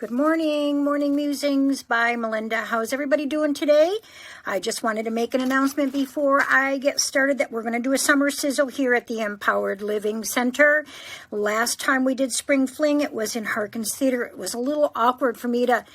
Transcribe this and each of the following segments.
Good morning, Morning Musings by Melinda. How's everybody doing today? I just wanted to make an announcement before I get started that we're going to do a summer sizzle here at the Empowered Living Center. Last time we did Spring Fling, it was in Harkins Theater. It was a little awkward for me to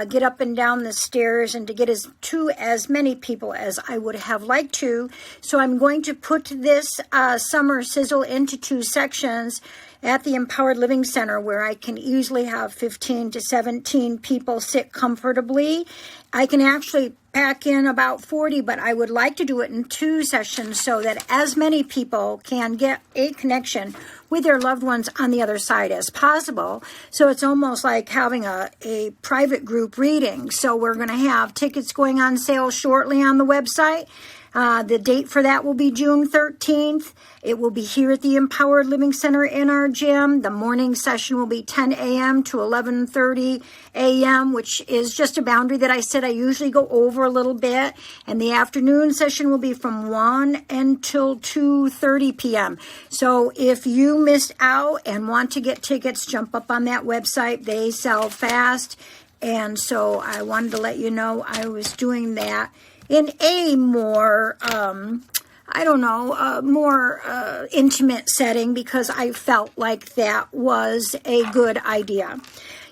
get up and down the stairs and to get as many people as I would have liked to. So I'm going to put this summer sizzle into two sections at the Empowered Living Center, where I can easily have 15 to 17 people sit comfortably. I can actually pack in about 40, but I would like to do it in two sessions so that as many people can get a connection with their loved ones on the other side as possible. So it's almost like having a private group reading. So we're going to have tickets going on sale shortly on the website. The date for that will be June 13th. It will be here at the Empowered Living Center in our gym. The morning session will be 10 a.m. to 11:30 a.m., which is just a boundary that I said I usually go over a little bit. And the afternoon session will be from 1 until 2:30 p.m. So if you missed out and want to get tickets, jump up on that website. They sell fast. And so I wanted to let you know I was doing that in a more, more intimate setting, because I felt like that was a good idea.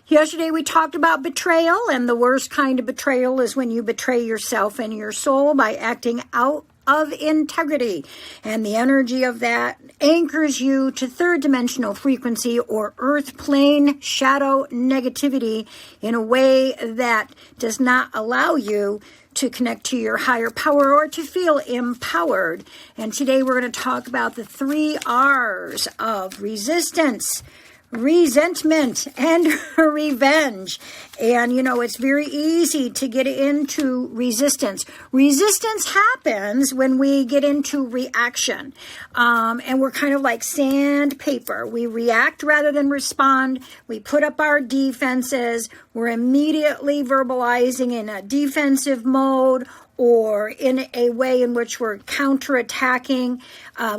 Yesterday we talked about betrayal, and the worst kind of betrayal is when you betray yourself and your soul by acting out of integrity. And the energy of that anchors you to third dimensional frequency or earth plane shadow negativity in a way that does not allow you to connect to your higher power or to feel empowered. And today we're going to talk about the 3 R's of resistance, resentment, and revenge. And, it's very easy to get into resistance. Resistance happens when we get into reaction. And we're kind of like sandpaper. We react rather than respond. We put up our defenses. We're immediately verbalizing in a defensive mode, or in a way in which we're counterattacking,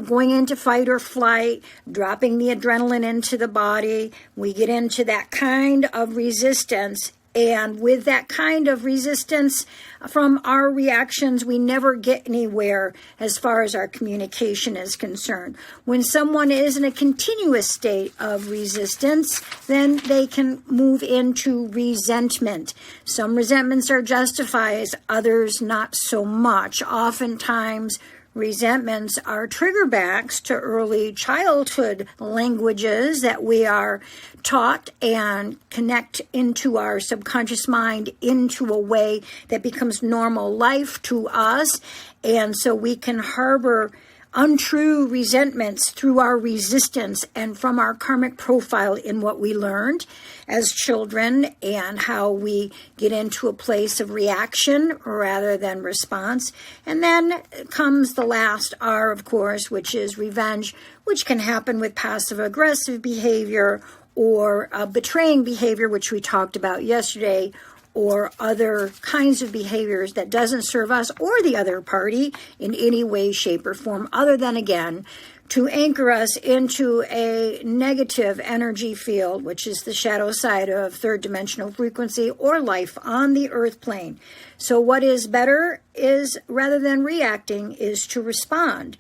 going into fight or flight, dropping the adrenaline into the body. We get into that kind of resistance. And with that kind of resistance from our reactions, we never get anywhere as far as our communication is concerned. When someone is in a continuous state of resistance, then they can move into resentment. Some resentments are justified, others not so much. Oftentimes, resentments are triggerbacks to early childhood languages that we are taught and connect into our subconscious mind into a way that becomes normal life to us. And so we can harbor untrue resentments through our resistance and from our karmic profile in what we learned as children, and how we get into a place of reaction rather than response. And then comes the last R, of course, which is revenge, which can happen with passive-aggressive behavior or betraying behavior, which we talked about yesterday, or other kinds of behaviors that doesn't serve us or the other party in any way, shape, or form, other than, again, to anchor us into a negative energy field, which is the shadow side of third dimensional frequency or life on the earth plane. So what is better is, rather than reacting, is to respond.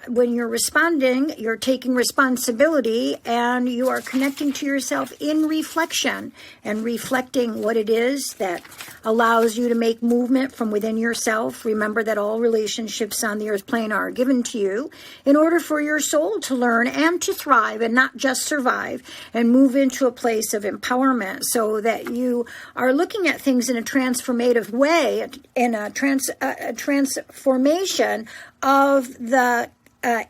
When you're responding, you're taking responsibility and you are connecting to yourself in reflection and reflecting what it is that allows you to make movement from within yourself. Remember that all relationships on the earth plane are given to you in order for your soul to learn and to thrive and not just survive and move into a place of empowerment, so that you are looking at things in a transformative way, in a transformation of the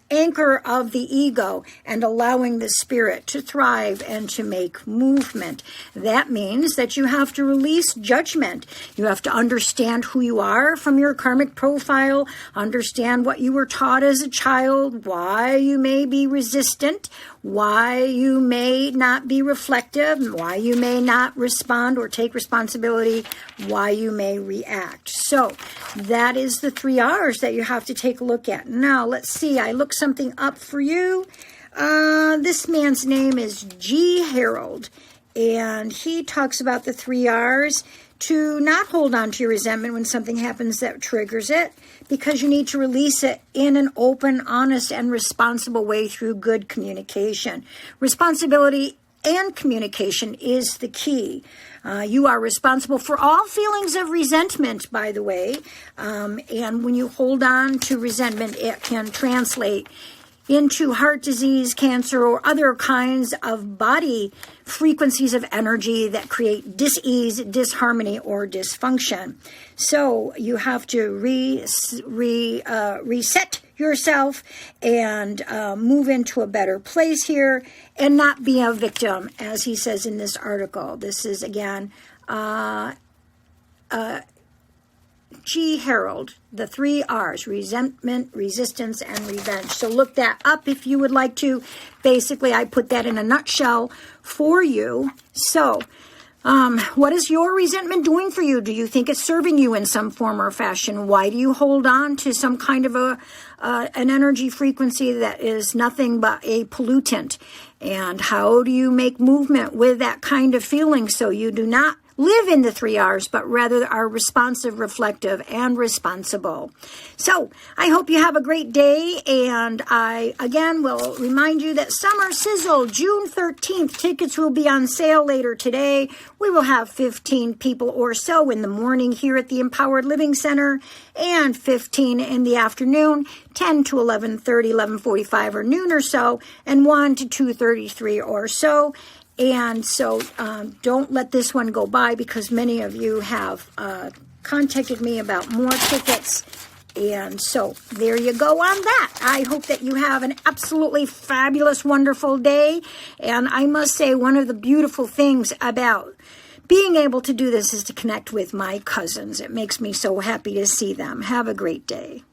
anchor of the ego, and allowing the spirit to thrive and to make movement. That means that you have to release judgment. You have to understand who you are from your karmic profile, understand what you were taught as a child, why you may be resistant, why you may not be reflective, why you may not respond or take responsibility, why you may react. So that is the 3 R's that you have to take a look at. Now, let's see. I looked something up for you. This man's name is G. Harold, And he talks about the 3 R's, to not hold on to your resentment when something happens that triggers it, because you need to release it in an open, honest, and responsible way through good communication. Responsibility and communication is the key. You are responsible for all feelings of resentment, by the way. And when you hold on to resentment, it can translate into heart disease, cancer, or other kinds of body frequencies of energy that create dis-ease, disharmony, or dysfunction. So you have to reset yourself and move into a better place here and not be a victim, as he says in this article. This is, again, G. Harold, the 3 R's, resentment, resistance, and revenge. So look that up if you would like to. Basically, I put that in a nutshell for you. So, what is your resentment doing for you? Do you think it's serving you in some form or fashion? Why do you hold on to some kind of an energy frequency that is nothing but a pollutant? And how do you make movement with that kind of feeling so you do not live in the 3 R's, but rather are responsive, reflective, and responsible? So I hope you have a great day, and I, again, will remind you that Summer Sizzle, June 13th, tickets will be on sale later today. We will have 15 people or so in the morning here at the Empowered Living Center, and 15 in the afternoon, 10 to 11:30, 11:45, or noon or so, and 1 to 2:33 or so. And so don't let this one go by, because many of you have contacted me about more tickets. And so there you go on that. I hope that you have an absolutely fabulous, wonderful day. And I must say, one of the beautiful things about being able to do this is to connect with my cousins. It makes me so happy to see them. Have a great day.